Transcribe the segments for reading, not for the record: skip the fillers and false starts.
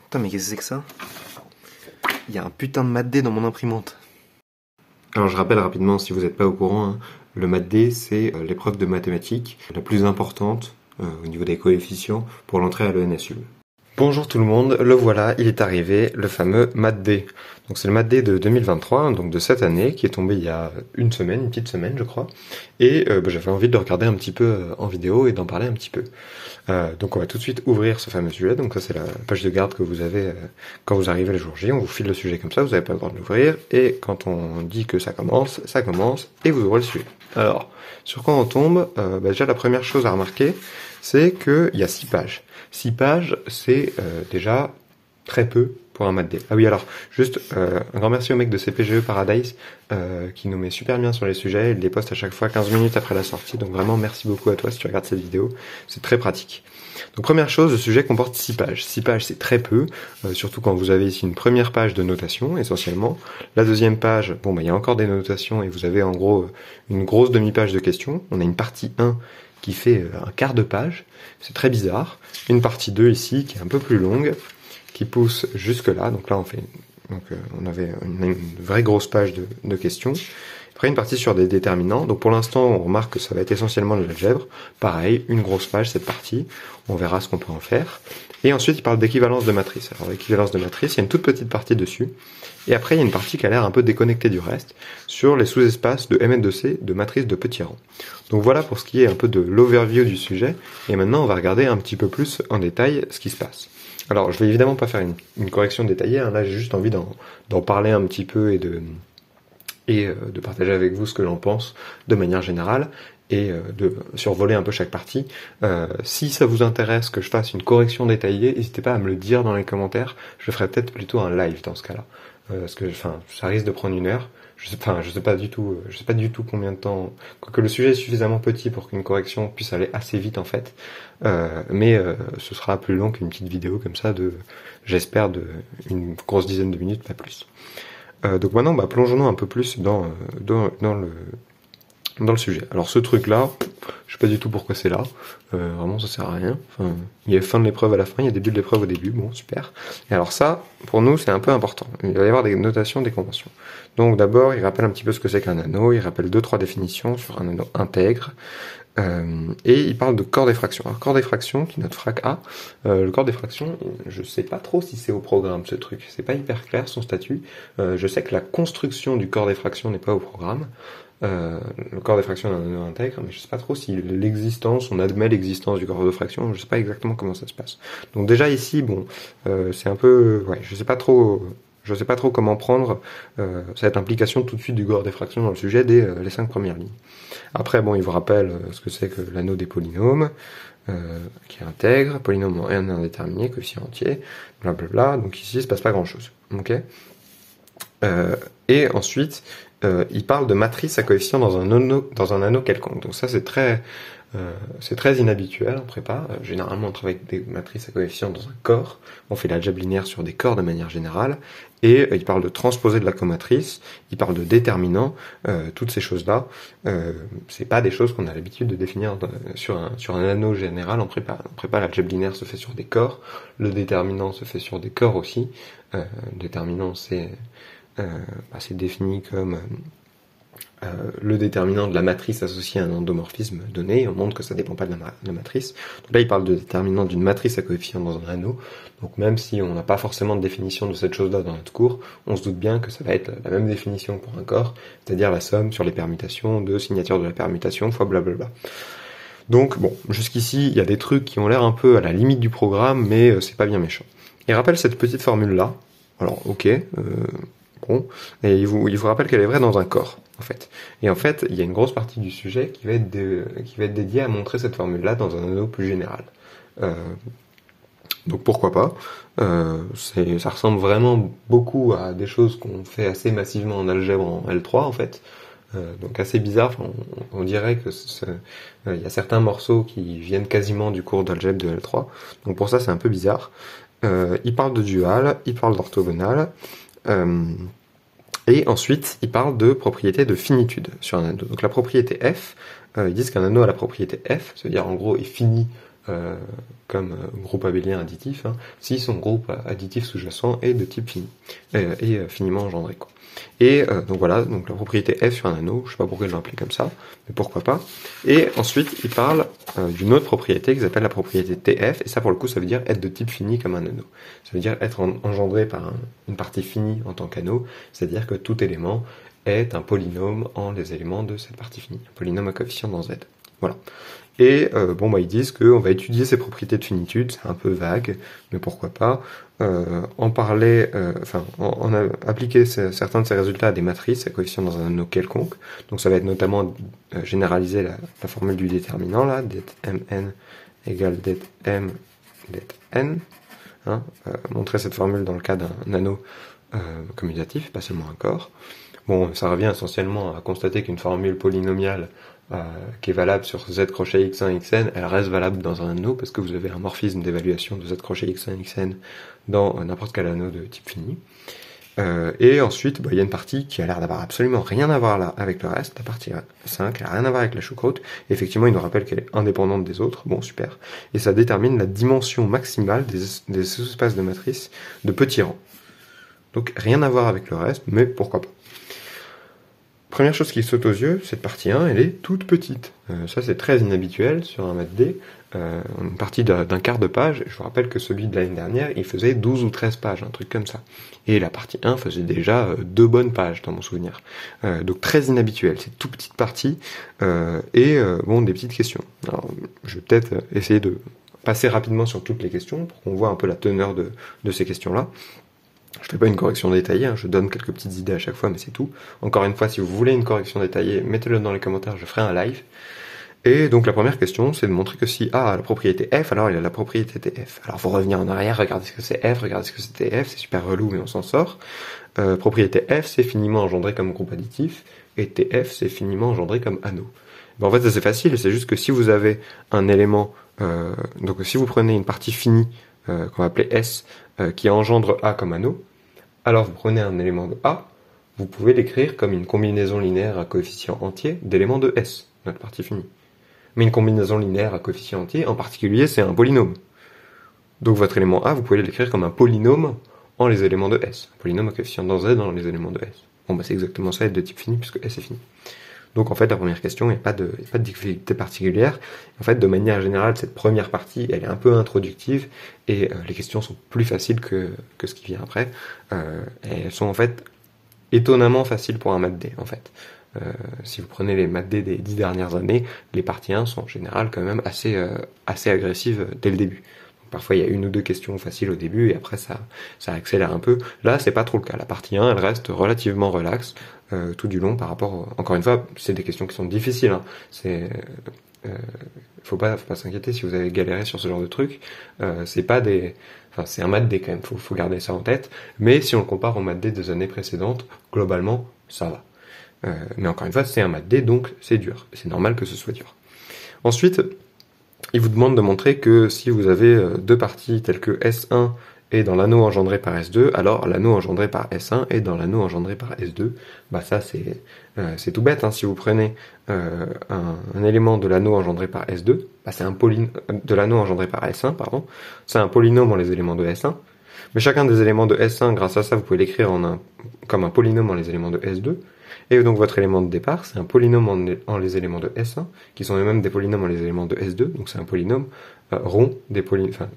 Putain, mais qu'est-ce que c'est que ça? Il y a un putain de maths D dans mon imprimante. Alors je rappelle rapidement, si vous n'êtes pas au courant, hein, le maths D c'est l'épreuve de mathématiques la plus importante au niveau des coefficients pour l'entrée à l'ENSU. Bonjour tout le monde, le voilà, il est arrivé, le fameux maths D. Donc c'est le maths D de 2023, donc de cette année, qui est tombé il y a une petite semaine je crois, et j'avais envie de le regarder un petit peu en vidéo et d'en parler un petit peu. Donc on va tout de suite ouvrir ce fameux sujet, donc ça c'est la page de garde que vous avez quand vous arrivez le jour J, on vous file le sujet comme ça, vous n'avez pas le droit de l'ouvrir, et quand on dit que ça commence, et vous ouvrez le sujet. Alors, sur quoi on tombe? Déjà la première chose à remarquer, c'est qu'il y a 6 pages. 6 pages, c'est déjà très peu pour un maths D. Ah oui, alors, juste un grand merci au mec de CPGE Paradise qui nous met super bien sur les sujets. Il les poste à chaque fois 15 minutes après la sortie. Donc vraiment, merci beaucoup à toi si tu regardes cette vidéo. C'est très pratique. Donc première chose, le sujet comporte 6 pages. 6 pages, c'est très peu, surtout quand vous avez ici une première page de notation, essentiellement. La deuxième page, il y a encore des notations et vous avez en gros une grosse demi-page de questions. On a une partie 1 qui fait un quart de page. C'est très bizarre. Une partie 2 ici qui est un peu plus longue, qui pousse jusque là. Donc là on avait une vraie grosse page de questions. Après une partie sur des déterminants. Donc pour l'instant on remarque que ça va être essentiellement de l'algèbre. Pareil, une grosse page cette partie. On verra ce qu'on peut en faire. Et ensuite il parle d'équivalence de matrice. Alors l'équivalence de matrice, il y a une toute petite partie dessus. Et après il y a une partie qui a l'air un peu déconnectée du reste sur les sous-espaces de M et de C de matrices de petits rangs. Donc voilà pour ce qui est un peu de l'overview du sujet. Et maintenant on va regarder un petit peu plus en détail ce qui se passe. Alors je vais évidemment pas faire une correction détaillée. Là j'ai juste envie d'en parler un petit peu et de partager avec vous ce que j'en pense de manière générale et de survoler un peu chaque partie. Si ça vous intéresse que je fasse une correction détaillée, n'hésitez pas à me le dire dans les commentaires. Je ferai peut-être plutôt un live dans ce cas-là. Parce que ça risque de prendre 1 heure. Je sais pas du tout combien de temps, quoique le sujet est suffisamment petit pour qu'une correction puisse aller assez vite en fait. Mais ce sera plus long qu'une petite vidéo comme ça j'espère une grosse dizaine de minutes, pas plus. Donc maintenant, plongeons-nous un peu plus dans le sujet. Alors ce truc-là, je sais pas du tout pourquoi c'est là. Vraiment, ça sert à rien. Il y a fin de l'épreuve à la fin, il y a début de l'épreuve au début. Bon, super. Et alors ça, pour nous, c'est un peu important. Il va y avoir des notations, des conventions. Donc d'abord, il rappelle un petit peu ce que c'est qu'un anneau. Il rappelle 2-3 définitions sur un anneau intègre. Et il parle de corps d'effraction. Alors corps d'effraction, qui note frac A. Le corps d'effraction, je sais pas trop si c'est au programme ce truc. C'est pas hyper clair son statut. Je sais que la construction du corps d'effraction n'est pas au programme. Le corps d'effraction d'un anneau intègre, mais je sais pas trop si on admet l'existence du corps d'effraction. Je sais pas exactement comment ça se passe. Donc déjà ici, c'est un peu, je sais pas trop comment prendre cette implication tout de suite du corps d'effraction dans le sujet dès les 5 premières lignes. Après, il vous rappelle ce que c'est que l'anneau des polynômes, qui est intègre, polynôme en n indéterminé, coefficient entier, blablabla. Donc ici, il se passe pas grand-chose. Ok. Et ensuite, il parle de matrice à coefficient dans un anneau quelconque. Donc ça, c'est très inhabituel en prépa. Généralement, on travaille avec des matrices à coefficient dans un corps. On fait l'algèbre linéaire sur des corps de manière générale. Et il parle de transposer de la comatrice. Il parle de déterminant. Toutes ces choses-là, c'est pas des choses qu'on a l'habitude de définir sur un anneau général en prépa. En prépa, l'algèbre linéaire se fait sur des corps. Le déterminant se fait sur des corps aussi. Le déterminant, c'est défini comme le déterminant de la matrice associée à un endomorphisme donné. On montre que ça dépend pas de la matrice. Donc là, il parle de déterminant d'une matrice à coefficient dans un anneau. Donc même si on n'a pas forcément de définition de cette chose-là dans notre cours, on se doute bien que ça va être la même définition pour un corps, c'est-à-dire la somme sur les permutations de signature de la permutation fois blablabla. Donc jusqu'ici, il y a des trucs qui ont l'air un peu à la limite du programme, mais c'est pas bien méchant. Il rappelle cette petite formule-là. Alors, ok, et il vous rappelle qu'elle est vraie dans un corps, en fait. Et en fait, il y a une grosse partie du sujet qui va être dédiée à montrer cette formule-là dans un anneau plus général. Donc pourquoi pas. Ça ressemble vraiment beaucoup à des choses qu'on fait assez massivement en algèbre en L3, en fait. Donc assez bizarre, on dirait que il y a certains morceaux qui viennent quasiment du cours d'algèbre de L3. Donc pour ça, c'est un peu bizarre. Il parle de dual, il parle d'orthogonal. Et ensuite, il parle de propriété de finitude sur un anneau. Donc la propriété F, ils disent qu'un anneau a la propriété F, c'est-à-dire en gros est fini comme groupe abélien additif, hein, si son groupe additif sous-jacent est de type fini, et finiment engendré, quoi. Et donc voilà, donc la propriété F sur un anneau, je sais pas pourquoi ils l'ont appelé comme ça, mais pourquoi pas. Et ensuite, il parle d'une autre propriété qui s'appelle la propriété TF, et ça pour le coup, ça veut dire être de type fini comme un anneau. Ça veut dire être engendré par une partie finie en tant qu'anneau, c'est-à-dire que tout élément est un polynôme en les éléments de cette partie finie, un polynôme à coefficient dans Z. Voilà. Et ils disent qu'on va étudier ces propriétés de finitude, c'est un peu vague, mais pourquoi pas. Appliquer certains de ces résultats à des matrices à coefficient dans un anneau quelconque. Donc ça va être notamment généraliser la formule du déterminant, là, det mn égale det m det n. Hein, montrer cette formule dans le cas d'un anneau commutatif, pas seulement un corps. Bon, ça revient essentiellement à constater qu'une formule polynomiale qui est valable sur z crochet x1, xn, elle reste valable dans un anneau parce que vous avez un morphisme d'évaluation de z crochet x1, xn dans n'importe quel anneau de type fini. Et ensuite, il y a une partie qui a l'air d'avoir absolument rien à voir là avec le reste, la partie 5, elle n'a rien à voir avec la choucroute. Et effectivement, il nous rappelle qu'elle est indépendante des autres, bon, super. Et ça détermine la dimension maximale des sous-espaces de matrice de petits rangs. Donc rien à voir avec le reste, mais pourquoi pas. Première chose qui saute aux yeux, cette partie 1, elle est toute petite. Ça, c'est très inhabituel sur un math D. Une partie d'un quart de page, je vous rappelle que celui de l'année dernière, il faisait 12 ou 13 pages, un truc comme ça. Et la partie 1 faisait déjà 2 bonnes pages, dans mon souvenir. Donc très inhabituel, c'est toute petite partie, des petites questions. Alors, je vais peut-être essayer de passer rapidement sur toutes les questions, pour qu'on voit un peu la teneur de ces questions-là. Je fais pas une correction détaillée, hein, je donne quelques petites idées à chaque fois, mais c'est tout. Encore une fois, si vous voulez une correction détaillée, mettez-le dans les commentaires, je ferai un live. Et donc la première question, c'est de montrer que si A a la propriété F, alors il a la propriété TF. Alors faut revenir en arrière, regardez ce que c'est F, regardez ce que c'est TF, c'est super relou, mais on s'en sort. Propriété F, c'est finiment engendré comme groupe additif, et TF, c'est finiment engendré comme anneau. En fait, ça c'est facile, c'est juste que si vous avez un élément, donc si vous prenez une partie finie, qu'on va appeler S, qui engendre A comme anneau, alors vous prenez un élément de A, vous pouvez l'écrire comme une combinaison linéaire à coefficient entier d'éléments de S, notre partie finie. Mais une combinaison linéaire à coefficient entier, en particulier, c'est un polynôme. Donc votre élément A, vous pouvez l'écrire comme un polynôme en les éléments de S. Un polynôme à coefficient dans Z dans les éléments de S. Bon, c'est exactement ça, être de type fini, puisque S est fini. Donc en fait, la première question, il n'y a pas de difficulté particulière. En fait, de manière générale, cette première partie, elle est un peu introductive, et les questions sont plus faciles que ce qui vient après. Et elles sont en fait étonnamment faciles pour un math D, en fait. Si vous prenez les maths D des 10 dernières années, les parties 1 sont en général quand même assez agressives dès le début. Donc, parfois il y a une ou deux questions faciles au début et après ça accélère un peu. Là c'est pas trop le cas. La partie 1 elle reste relativement relaxe tout du long par rapport. Encore une fois, c'est des questions qui sont difficiles. Hein. Faut pas s'inquiéter si vous avez galéré sur ce genre de truc. C'est un maths D quand même. Faut garder ça en tête. Mais si on le compare au maths D des années précédentes, globalement ça va. Mais encore une fois, c'est un maths D, donc c'est dur. C'est normal que ce soit dur. Ensuite, il vous demande de montrer que si vous avez deux parties telles que S1 est dans l'anneau engendré par S2, alors l'anneau engendré par S1 est dans l'anneau engendré par S2. Ça c'est tout bête. Hein. Si vous prenez un élément de l'anneau engendré par S2, c'est un de l'anneau engendré par S1, pardon. C'est un polynôme en les éléments de S1. Mais chacun des éléments de S1, grâce à ça, vous pouvez l'écrire comme un polynôme en les éléments de S2. Et donc votre élément de départ, c'est un polynôme en les éléments de S1, qui sont eux-mêmes des polynômes en les éléments de S2, donc c'est un polynôme rond,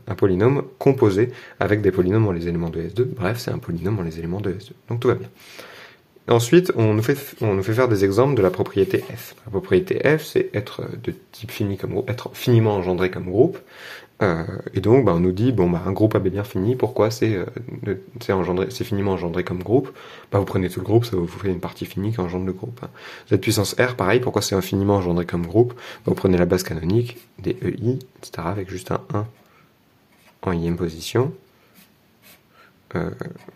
un polynôme composé avec des polynômes en les éléments de S2, bref, c'est un polynôme en les éléments de S2. Donc tout va bien. Ensuite, on nous fait faire des exemples de la propriété F. La propriété F, c'est être de type fini comme groupe, être finiment engendré comme groupe. Et donc, on nous dit, un groupe abélien fini, pourquoi c'est finiment engendré comme groupe? Vous prenez tout le groupe, ça vous fait une partie finie qui engendre le groupe. Z puissance R, pareil, pourquoi c'est infiniment engendré comme groupe? Vous prenez la base canonique, des EI, etc., avec juste un 1 en ième position.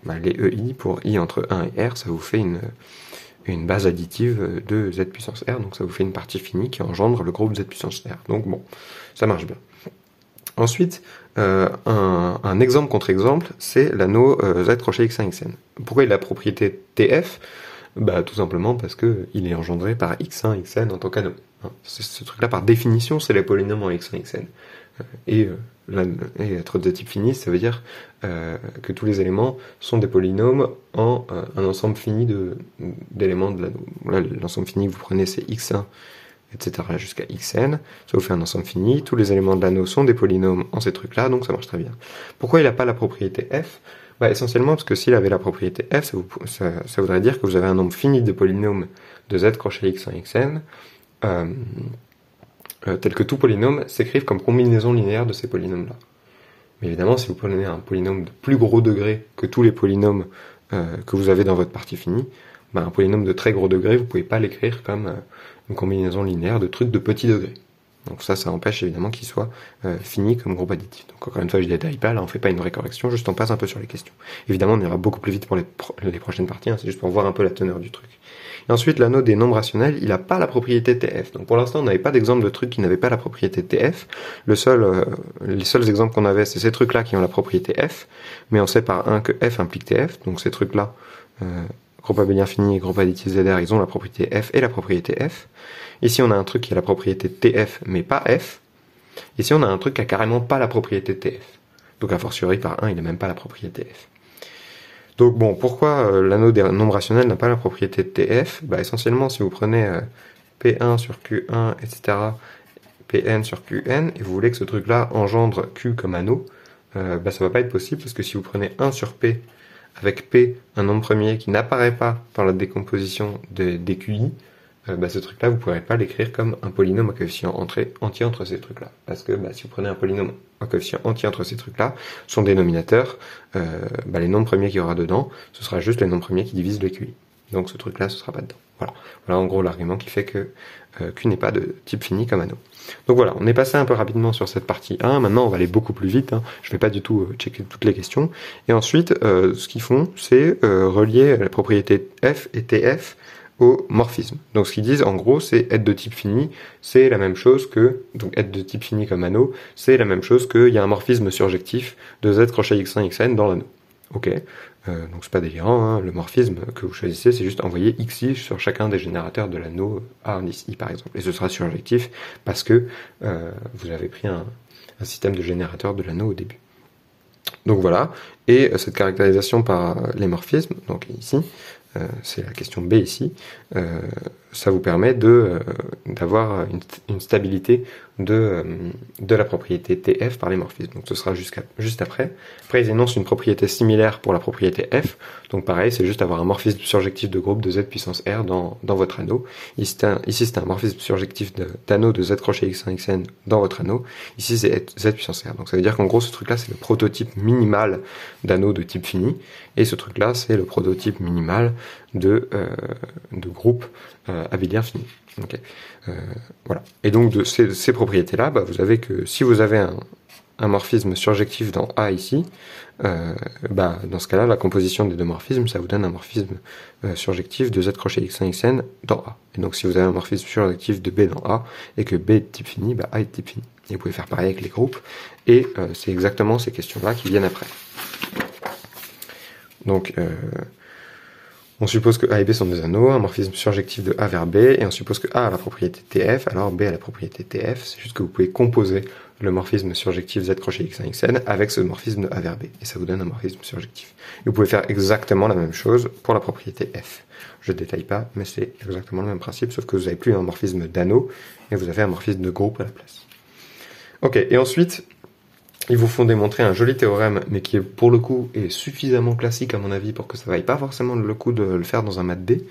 Les EI pour I entre 1 et R, ça vous fait une base additive de Z puissance R, donc ça vous fait une partie finie qui engendre le groupe Z puissance R. Donc ça marche bien. Ensuite, un exemple contre exemple, c'est l'anneau Z crochet X1 XN. Pourquoi il a la propriété TF? Tout simplement parce que il est engendré par X1 XN en tant qu'anneau. Ce truc-là, par définition, c'est les polynômes en X1 XN. Et être de type fini, ça veut dire que tous les éléments sont des polynômes en un ensemble fini d'éléments de l'anneau. Là, l'ensemble fini que vous prenez, c'est x1, etc. jusqu'à xn. Ça vous fait un ensemble fini. Tous les éléments de l'anneau sont des polynômes en ces trucs-là, donc ça marche très bien. Pourquoi il n'a pas la propriété f? Essentiellement parce que s'il avait la propriété f, ça voudrait dire que vous avez un nombre fini de polynômes de z crochet x1, xn, tel que tout polynôme s'écrive comme combinaison linéaire de ces polynômes-là. Mais évidemment, si vous prenez un polynôme de plus gros degré que tous les polynômes que vous avez dans votre partie finie, un polynôme de très gros degré, vous ne pouvez pas l'écrire comme une combinaison linéaire de trucs de petit degré. Donc ça empêche évidemment qu'il soit fini comme groupe additif. Donc encore une fois, je ne détaille pas, là on fait pas une vraie correction, juste on passe un peu sur les questions. Évidemment, on ira beaucoup plus vite pour les prochaines parties, c'est juste pour voir un peu la teneur du truc. Et ensuite, l'anneau des nombres rationnels, il n'a pas la propriété TF. Donc pour l'instant, on n'avait pas d'exemple de trucs qui n'avaient pas la propriété TF. Les seuls exemples qu'on avait, c'est ces trucs-là qui ont la propriété F, mais on sait par 1 que F implique TF, donc ces trucs-là, groupe abélien fini et groupe additif ZR, ils ont la propriété F et la propriété F. Ici, on a un truc qui a la propriété TF, mais pas F. Ici, on a un truc qui a carrément pas la propriété TF. Donc a fortiori, par 1, il n'a même pas la propriété F. Donc bon, pourquoi l'anneau des nombres rationnels n'a pas la propriété de TF? Essentiellement, si vous prenez P1 sur Q1, etc., Pn sur Qn, et vous voulez que ce truc-là engendre Q comme anneau, ça va pas être possible, parce que si vous prenez 1 sur P, avec P, un nombre premier qui n'apparaît pas dans la décomposition des QI, ce truc-là, vous ne pourrez pas l'écrire comme un polynôme à coefficient entier entre ces trucs-là. Parce que si vous prenez un polynôme à coefficient entier entre ces trucs-là, son dénominateur, les nombres premiers qu'il y aura dedans, ce sera juste les nombres premiers qui divisent le QI. Donc ce truc-là, ce sera pas dedans. Voilà en gros l'argument qui fait que Q n'est pas de type fini comme anneau. Donc voilà, on est passé un peu rapidement sur cette partie 1, maintenant on va aller beaucoup plus vite, je ne vais pas du tout checker toutes les questions. Et ensuite, ce qu'ils font, c'est relier la propriété F et TF au morphisme. Donc ce qu'ils disent en gros, c'est être de type fini, c'est la même chose que, donc être de type fini comme anneau, c'est la même chose qu'il y a un morphisme surjectif de z crochet x1 xn dans l'anneau. Ok, donc c'est pas délirant, le morphisme que vous choisissez, c'est juste envoyer xi sur chacun des générateurs de l'anneau A indice i par exemple, et ce sera surjectif parce que vous avez pris un système de générateur de l'anneau au début. Donc voilà, et cette caractérisation par les morphismes, donc ici, c'est la question B ici, ça vous permet d'avoir une stabilité de la propriété TF par les morphismes. Donc ce sera juste après. Après, ils énoncent une propriété similaire pour la propriété F. Donc pareil, c'est juste avoir un morphisme surjectif de groupe de Z puissance R dans votre anneau. Ici, c'est un morphisme surjectif d'anneau de Z crochet X1 XN dans votre anneau. Ici, c'est Z puissance R. Donc ça veut dire qu'en gros, ce truc-là, c'est le prototype minimal d'anneau de type fini. Et ce truc-là, c'est le prototype minimal de groupe abélien fini. Okay. Voilà. Et donc de ces propriétés-là, vous avez que si vous avez un morphisme surjectif dans A ici, dans ce cas-là, la composition des deux morphismes, ça vous donne un morphisme surjectif de Z crochet X1 XN dans A. Et donc si vous avez un morphisme surjectif de B dans A, et que B est de type fini, A est de type fini. Et vous pouvez faire pareil avec les groupes, et c'est exactement ces questions-là qui viennent après. Donc, on suppose que A et B sont des anneaux, un morphisme surjectif de A vers B, et on suppose que A a la propriété TF, alors B a la propriété TF, c'est juste que vous pouvez composer le morphisme surjectif Z crochet X1 XN avec ce morphisme de A vers B, et ça vous donne un morphisme surjectif. Et vous pouvez faire exactement la même chose pour la propriété F. Je ne détaille pas, mais c'est exactement le même principe, sauf que vous n'avez plus un morphisme d'anneau, et vous avez un morphisme de groupe à la place. Ok, et ensuite, ils vous font démontrer un joli théorème, mais qui, pour le coup, est suffisamment classique, à mon avis, pour que ça vaille pas forcément le coup de le faire dans un maths D.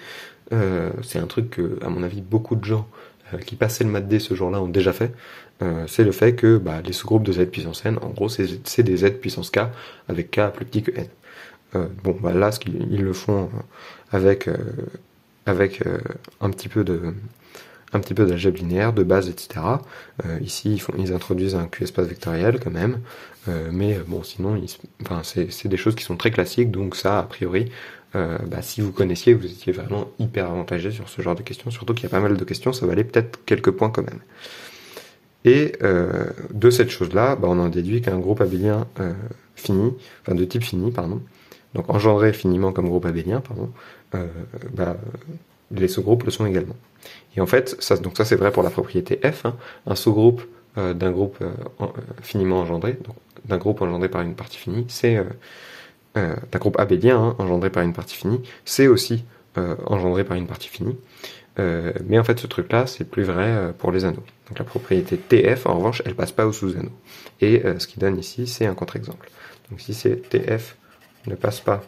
C'est un truc que, à mon avis, beaucoup de gens qui passaient le maths D ce jour-là ont déjà fait. C'est le fait que les sous-groupes de Z puissance N, en gros, c'est des Z puissance K, avec K plus petit que N. Là, ils le font avec un petit peu d'algèbre linéaire, de base, etc. Ici, ils introduisent un Q-espace vectoriel quand même, mais sinon, c'est des choses qui sont très classiques, donc ça, a priori, si vous connaissiez, vous étiez vraiment hyper avantagé sur ce genre de questions, surtout qu'il y a pas mal de questions, ça valait peut-être quelques points quand même. Et de cette chose-là, on en déduit qu'un groupe abélien fini, de type fini, donc engendré finiment comme groupe abélien, les sous-groupes le sont également. Et en fait, ça c'est vrai pour la propriété F, un sous-groupe d'un groupe finiment engendré, donc d'un groupe engendré par une partie finie, c'est d'un groupe abélien engendré par une partie finie, c'est aussi engendré par une partie finie. Mais en fait, ce truc-là, c'est plus vrai pour les anneaux. Donc la propriété TF, en revanche, elle passe pas au sous-anneau. Et ce qui donne ici, c'est un contre-exemple. Donc si c'est TF ne passe pas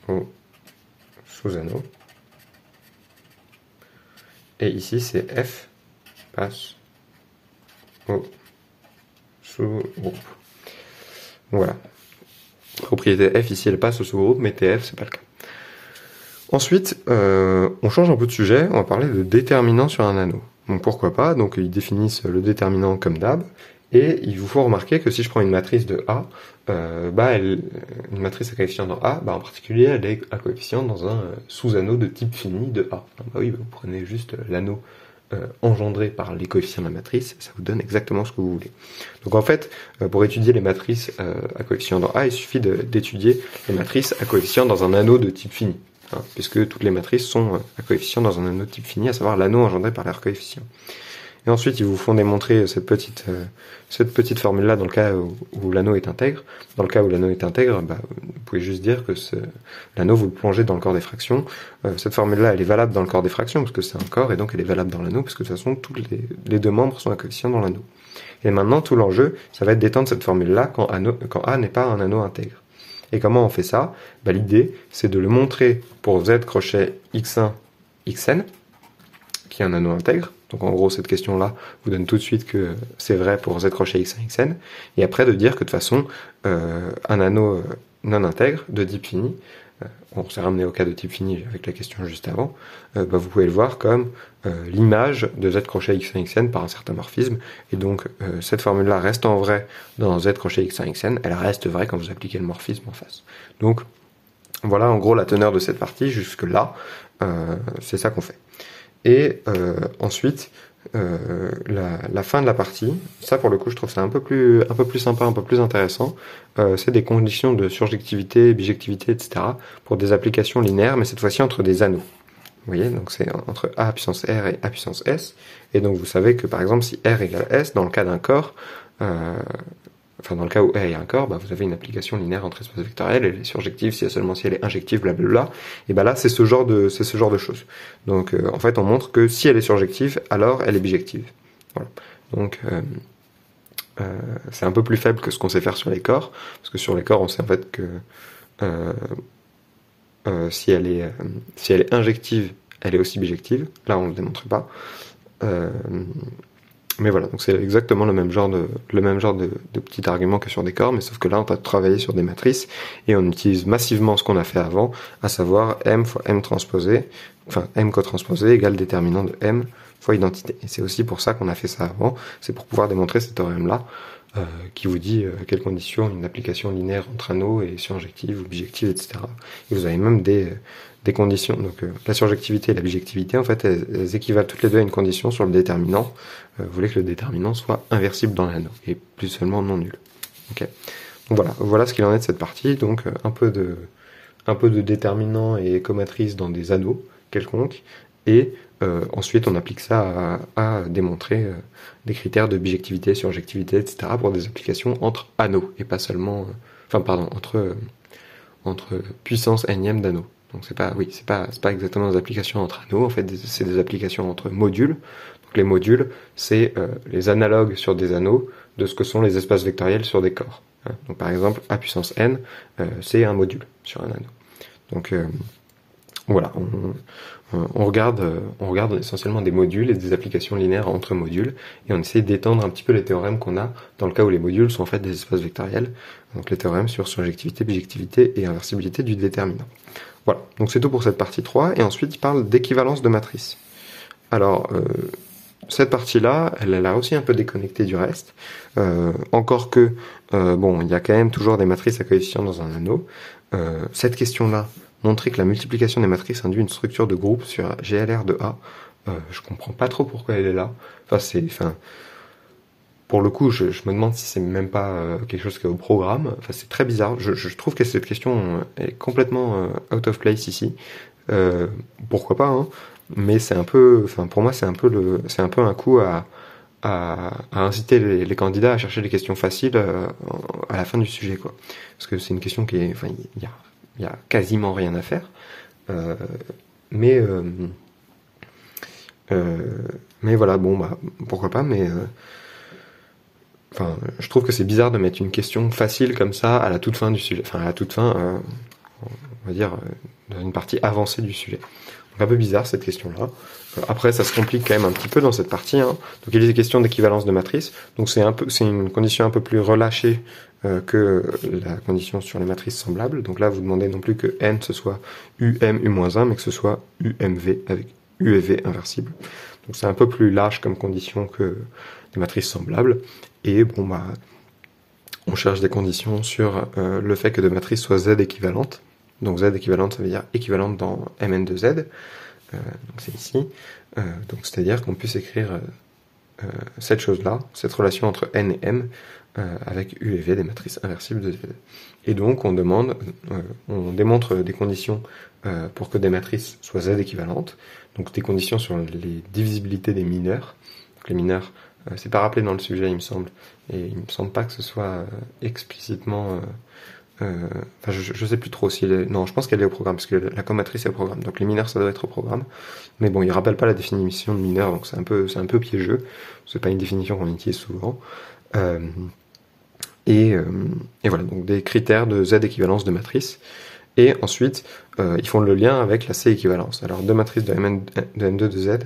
au sous-anneau, et ici c'est F passe au sous-groupe. Voilà. Propriété F ici, elle passe au sous-groupe, mais TF, c'est pas le cas. Ensuite, on change un peu de sujet, on va parler de déterminant sur un anneau. Donc pourquoi pas, donc ils définissent le déterminant comme d'hab, et il vous faut remarquer que si je prends une matrice de A, une matrice à coefficient dans A, en particulier elle est à coefficient dans un sous-anneau de type fini de A. Vous prenez juste l'anneau engendré par les coefficients de la matrice, ça vous donne exactement ce que vous voulez. Donc en fait, pour étudier les matrices à coefficient dans A, il suffit d'étudier les matrices à coefficient dans un anneau de type fini. Puisque toutes les matrices sont à coefficient dans un anneau de type fini, à savoir l'anneau engendré par leur coefficient. Et ensuite, ils vous font démontrer cette petite formule-là dans le cas où l'anneau est intègre. Dans le cas où l'anneau est intègre, vous pouvez juste dire que l'anneau, vous le plongez dans le corps des fractions. Cette formule-là, elle est valable dans le corps des fractions, parce que c'est un corps, et donc elle est valable dans l'anneau, parce que de toute façon, tous les deux membres sont à coefficient dans l'anneau. Et maintenant, tout l'enjeu, ça va être d'étendre cette formule-là quand A n'est pas un anneau intègre. Et comment on fait ça? L'idée, c'est de le montrer pour Z crochet x1, xn, qui est un anneau intègre. Donc en gros, cette question-là vous donne tout de suite que c'est vrai pour Z crochet x1, xn. Et après, de dire que de toute façon, un anneau non intègre de type fini, on s'est ramené au cas de type fini avec la question juste avant, vous pouvez le voir comme l'image de Z crochet x1, xn par un certain morphisme. Et donc, cette formule-là reste en vrai dans Z crochet x1, xn, elle reste vraie quand vous appliquez le morphisme en face. Donc, voilà en gros la teneur de cette partie, jusque-là, c'est ça qu'on fait. Et ensuite, la fin de la partie, ça pour le coup je trouve ça un peu plus sympa, un peu plus intéressant, c'est des conditions de surjectivité, bijectivité, etc. pour des applications linéaires, mais cette fois-ci entre des anneaux. Vous voyez, donc c'est entre A puissance R et A puissance S, et donc vous savez que par exemple si R égale S, dans le cas d'un corps, dans le cas où R est un corps, vous avez une application linéaire entre espaces vectoriels, elle est surjective si elle est injective, blablabla. Et là, c'est ce genre de choses. Donc, en fait, on montre que si elle est surjective, alors elle est bijective. Voilà. Donc, c'est un peu plus faible que ce qu'on sait faire sur les corps, parce que sur les corps, on sait en fait que si elle est injective, elle est aussi bijective. Là, on le démontre pas. Mais voilà, donc c'est exactement le même genre de petit argument que sur des corps, mais sauf que là on va travailler sur des matrices et on utilise massivement ce qu'on a fait avant, à savoir M fois M transposé, enfin M cotransposé égale déterminant de M fois identité. Et c'est aussi pour ça qu'on a fait ça avant, c'est pour pouvoir démontrer cet théorème-là, qui vous dit à quelles conditions une application linéaire entre anneaux est surjective ou bijective, etc. Et vous avez même des conditions, donc la surjectivité et la bijectivité, en fait, elles équivalent toutes les deux à une condition sur le déterminant. Vous voulez que le déterminant soit inversible dans l'anneau, et plus seulement non nul. Okay. Donc voilà ce qu'il en est de cette partie, donc un peu de déterminant et comatrice dans des anneaux quelconques, et ensuite on applique ça à démontrer des critères de bijectivité, surjectivité, etc. pour des applications entre anneaux, et pas seulement, entre puissance énième d'anneaux. Donc c'est pas exactement des applications entre anneaux, en fait c'est des applications entre modules. Donc les modules, c'est les analogues sur des anneaux de ce que sont les espaces vectoriels sur des corps. Donc par exemple, A puissance n, c'est un module sur un anneau. Donc voilà, on regarde essentiellement des modules et des applications linéaires entre modules, et on essaie d'étendre un petit peu les théorèmes qu'on a dans le cas où les modules sont en fait des espaces vectoriels, donc les théorèmes sur surjectivité, bijectivité et inversibilité du déterminant. Voilà, donc c'est tout pour cette partie 3, et ensuite il parle d'équivalence de matrices. Alors, cette partie-là, elle a l'air aussi un peu déconnectée du reste, encore que, il y a quand même toujours des matrices à coefficient dans un anneau. Cette question-là, montrer que la multiplication des matrices induit une structure de groupe sur GLR de A, je comprends pas trop pourquoi elle est là. Pour le coup, je me demande si c'est même pas quelque chose qui est au programme. Enfin, c'est très bizarre. Je trouve que cette question est complètement out of place ici. Pourquoi pas, hein, mais c'est un peu, pour moi, c'est un peu un coup à à inciter les candidats à chercher des questions faciles à la fin du sujet, quoi. Parce que c'est une question qui est, enfin, il y a quasiment rien à faire, mais voilà, bon, bah, pourquoi pas, mais enfin, je trouve que c'est bizarre de mettre une question facile comme ça à la toute fin du sujet, enfin à la toute fin, on va dire dans une partie avancée du sujet. Donc un peu bizarre cette question-là. Après, ça se complique quand même un petit peu dans cette partie, hein. Donc il y a des questions d'équivalence de matrice. Donc c'est une condition un peu plus relâchée que la condition sur les matrices semblables. Donc là, vous demandez non plus que n ce soit UM U-1, mais que ce soit UMV avec U et V inversible. Donc c'est un peu plus large comme condition que des matrices semblables. Et bon, bah, on cherche des conditions sur le fait que deux matrices soient Z équivalentes. Donc Z équivalente, ça veut dire équivalente dans Mn de Z. Donc c'est ici. Donc c'est-à-dire qu'on puisse écrire cette chose-là, cette relation entre N et M, avec U et V des matrices inversibles de Z. Et donc on démontre des conditions pour que des matrices soient Z équivalentes. Donc des conditions sur les divisibilités des mineurs. Donc les mineurs, c'est pas rappelé dans le sujet, il me semble. Et il me semble pas que ce soit explicitement... Enfin, je sais plus trop si non, je pense qu'elle est au programme, parce que la commatrice est au programme. Donc les mineurs, ça doit être au programme. Mais bon, il rappelle pas la définition de mineur, donc c'est un peu piégeux. C'est pas une définition qu'on utilise souvent. Et voilà, donc des critères de Z équivalence de matrice. Et ensuite, ils font le lien avec la C équivalence. Alors, deux matrices de M2 de Z,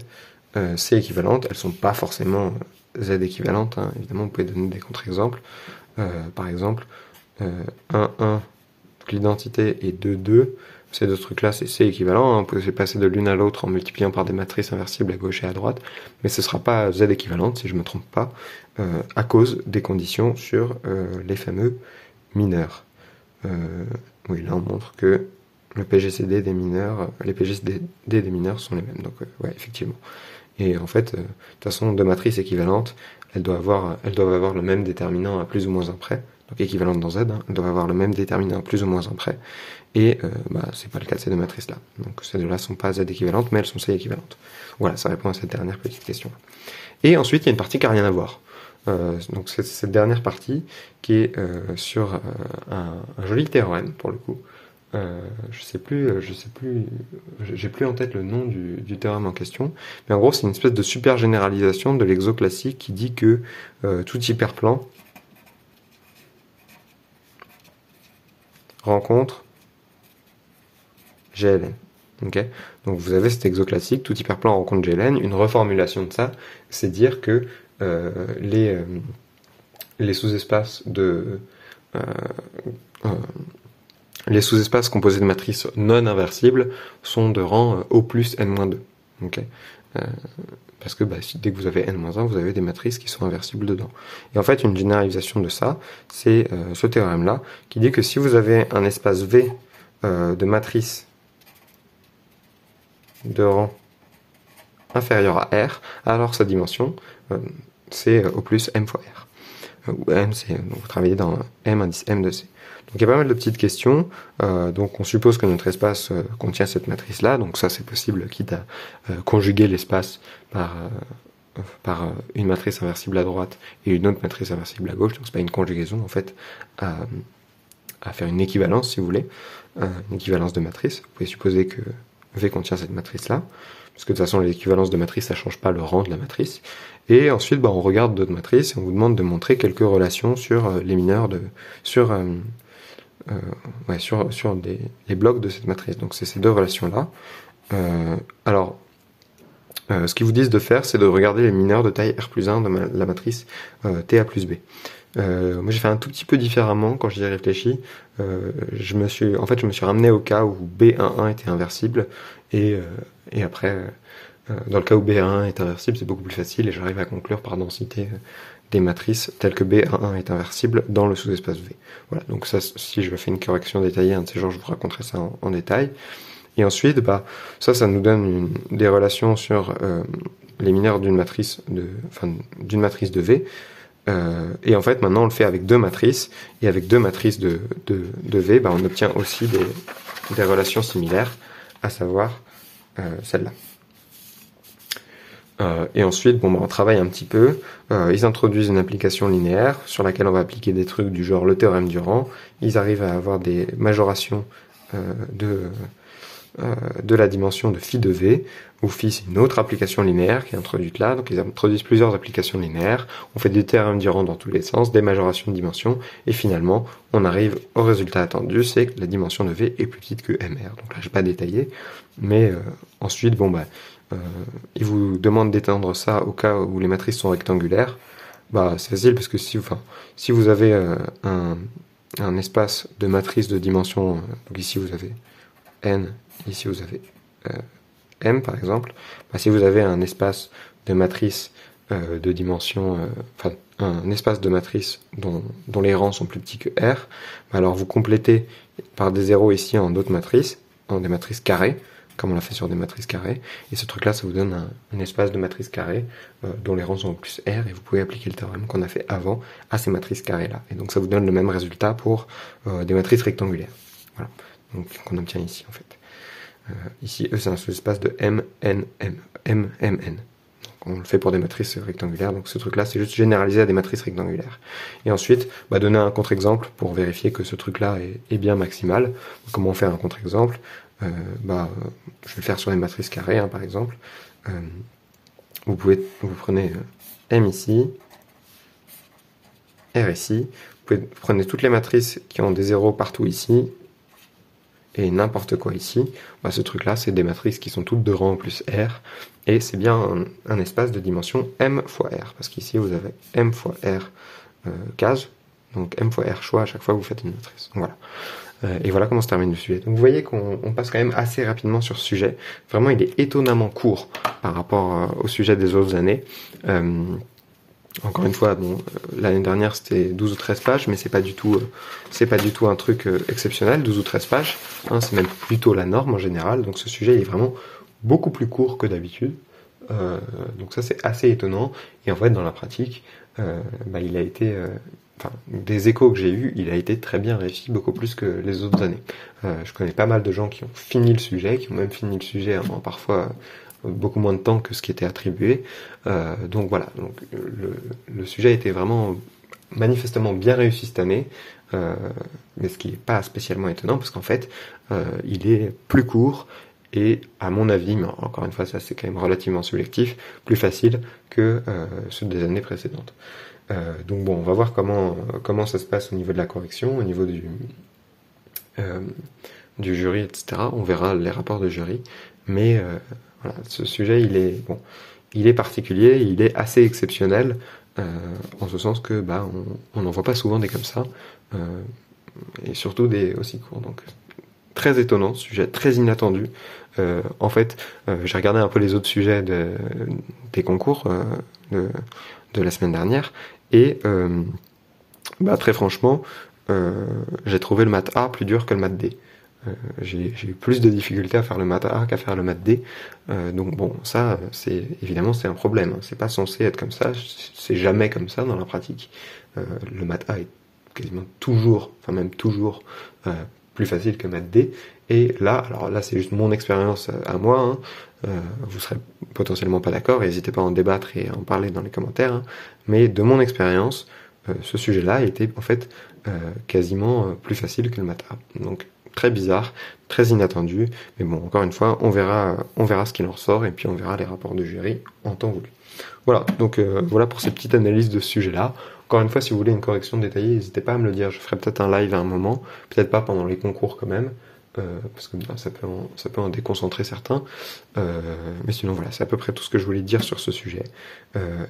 C équivalentes, elles sont pas forcément Z équivalentes, hein. Évidemment, vous pouvez donner des contre-exemples. Par exemple, 1, 1, l'identité, et 2, 2, ces deux trucs-là, c'est C équivalent, hein. Vous pouvez passer de l'une à l'autre en multipliant par des matrices inversibles à gauche et à droite, mais ce sera pas Z équivalente, si je me trompe pas, à cause des conditions sur les fameux mineurs. Oui, là on montre que le PGCD des mineurs, les PGCD des mineurs sont les mêmes, donc ouais, effectivement. Et en fait, de toute façon, deux matrices équivalentes, elles doivent avoir le même déterminant à plus ou moins un près. Donc équivalentes dans Z, hein, elles doivent avoir le même déterminant à plus ou moins un près. Et c'est pas le cas de ces deux matrices-là. Donc ces deux-là sont pas Z équivalentes, mais elles sont C équivalentes. Voilà, ça répond à cette dernière petite question. Et ensuite, il y a une partie qui n'a rien à voir. Donc c'est cette dernière partie qui est sur un joli théorème, pour le coup. J'ai plus en tête le nom du théorème en question, mais en gros c'est une espèce de super généralisation de l'exo classique qui dit que tout hyperplan rencontre GLN. Okay, donc vous avez cet exo classique, tout hyperplan rencontre GLN. Une reformulation de ça, c'est dire que les sous-espaces les sous-espaces composés de matrices non inversibles sont de rang O plus n-2. Okay, parce que dès que vous avez n-1, vous avez des matrices qui sont inversibles dedans. Et en fait, une généralisation de ça, c'est ce théorème-là, qui dit que si vous avez un espace V de matrices de rang inférieur à R, alors sa dimension, c'est O plus M fois R. Où M, c'est, vous travaillez dans M indice M de C. Donc il y a pas mal de petites questions. Donc on suppose que notre espace contient cette matrice-là. Donc ça c'est possible, quitte à conjuguer l'espace par une matrice inversible à droite et une autre matrice inversible à gauche. Donc c'est pas une conjugaison en fait, à faire une équivalence si vous voulez, une équivalence de matrice. Vous pouvez supposer que V contient cette matrice-là, parce que de toute façon l'équivalence de matrice ça change pas le rang de la matrice. Et ensuite on regarde d'autres matrices et on vous demande de montrer quelques relations sur les mineurs sur les blocs de cette matrice. Donc c'est ces deux relations-là. Ce qu'ils vous disent de faire, c'est de regarder les mineurs de taille R plus 1 de la matrice TA plus B. Moi j'ai fait un tout petit peu différemment quand j'y ai réfléchi. Je me suis ramené au cas où B11 était inversible et après dans le cas où B11 est inversible, c'est beaucoup plus facile et j'arrive à conclure par densité des matrices telles que B11 est inversible dans le sous-espace V. Voilà, donc ça, si je fais une correction détaillée, un de ces jours, je vous raconterai ça en détail. Et ensuite, ça nous donne des relations sur les mineurs d'une matrice de V. Et en fait, maintenant, on le fait avec deux matrices, et avec deux matrices de V, on obtient aussi des relations similaires, à savoir celle-là. Et ensuite, on travaille un petit peu. Ils introduisent une application linéaire sur laquelle on va appliquer des trucs du genre le théorème du rang. Ils arrivent à avoir des majorations de la dimension de phi de v, où phi c'est une autre application linéaire qui est introduite là, donc ils introduisent plusieurs applications linéaires, on fait des théorèmes du rang dans tous les sens, des majorations de dimension, et finalement on arrive au résultat attendu, c'est que la dimension de v est plus petite que mr. Donc là je vais pas détailler, mais ensuite ils vous demandent d'étendre ça au cas où les matrices sont rectangulaires. C'est facile parce que si vous avez un espace de matrice de dimension, donc ici vous avez n, ici vous avez m par exemple, si vous avez un espace de matrice de dimension, un espace de matrice dont les rangs sont plus petits que R, alors vous complétez par des zéros ici en d'autres matrices, en des matrices carrées, comme on l'a fait sur des matrices carrées, et ce truc là ça vous donne un espace de matrice carrée dont les rangs sont plus R, et vous pouvez appliquer le théorème qu'on a fait avant à ces matrices carrées là, et donc ça vous donne le même résultat pour des matrices rectangulaires. Voilà, donc qu'on obtient ici en fait. Ici, c'est un sous-espace de M, N, M, M, M, N. Donc, on le fait pour des matrices rectangulaires, donc ce truc-là, c'est juste généralisé à des matrices rectangulaires. Et ensuite, donner un contre-exemple pour vérifier que ce truc-là est bien maximal. Comment on fait un contre-exemple je vais le faire sur des matrices carrées, par exemple. Vous prenez M ici, R ici, vous prenez toutes les matrices qui ont des zéros partout ici, et n'importe quoi ici, ce truc-là, c'est des matrices qui sont toutes de rang plus R, et c'est bien un espace de dimension M fois R, parce qu'ici vous avez M fois R cases, donc M fois R choix à chaque fois que vous faites une matrice. Donc voilà. Et voilà comment se termine le sujet. Donc vous voyez qu'on passe quand même assez rapidement sur ce sujet. Vraiment, il est étonnamment court par rapport au sujet des autres années. Encore une fois, l'année dernière c'était 12 ou 13 pages, mais c'est pas du tout un truc exceptionnel, 12 ou 13 pages, c'est même plutôt la norme en général, donc ce sujet il est vraiment beaucoup plus court que d'habitude, donc ça c'est assez étonnant, et en fait dans la pratique, il a été, des échos que j'ai eus, il a été très bien réussi, beaucoup plus que les autres années. Je connais pas mal de gens qui ont fini le sujet, qui ont même fini le sujet en parfois beaucoup moins de temps que ce qui était attribué. Donc voilà, le sujet était vraiment manifestement bien réussi cette année, mais ce qui n'est pas spécialement étonnant parce qu'en fait il est plus court et à mon avis, mais encore une fois ça c'est quand même relativement subjectif, plus facile que ceux des années précédentes. Donc on va voir comment ça se passe au niveau de la correction, au niveau du jury, etc. On verra les rapports de jury, mais voilà, ce sujet il est particulier, il est assez exceptionnel, en ce sens que on n'en voit pas souvent des comme ça, et surtout des aussi courts. Donc très étonnant, sujet très inattendu. En fait, j'ai regardé un peu les autres sujets des concours de la semaine dernière, et très franchement, j'ai trouvé le maths A plus dur que le maths D. J'ai eu plus de difficultés à faire le maths A qu'à faire le maths D. Donc ça, évidemment c'est un problème. C'est pas censé être comme ça. C'est jamais comme ça dans la pratique. Le maths A est quasiment toujours, même toujours, plus facile que maths D. Et là, c'est juste mon expérience à moi. Vous serez potentiellement pas d'accord. N'hésitez pas à en débattre et à en parler dans les commentaires. Mais de mon expérience, ce sujet-là était en fait quasiment plus facile que le maths A. Donc très bizarre, très inattendu, mais encore une fois, on verra ce qu'il en ressort, et puis on verra les rapports de jury en temps voulu. Voilà, donc voilà pour ces petites analyses de ce sujet-là. Encore une fois, si vous voulez une correction détaillée, n'hésitez pas à me le dire, je ferai peut-être un live à un moment, peut-être pas pendant les concours quand même, parce que ça peut en déconcentrer certains, mais sinon voilà, c'est à peu près tout ce que je voulais dire sur ce sujet.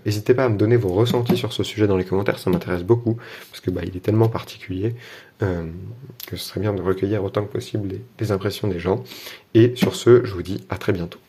N'hésitez pas à me donner vos ressentis sur ce sujet dans les commentaires, ça m'intéresse beaucoup, parce que il est tellement particulier, que ce serait bien de recueillir autant que possible les impressions des gens. Et sur ce, je vous dis à très bientôt.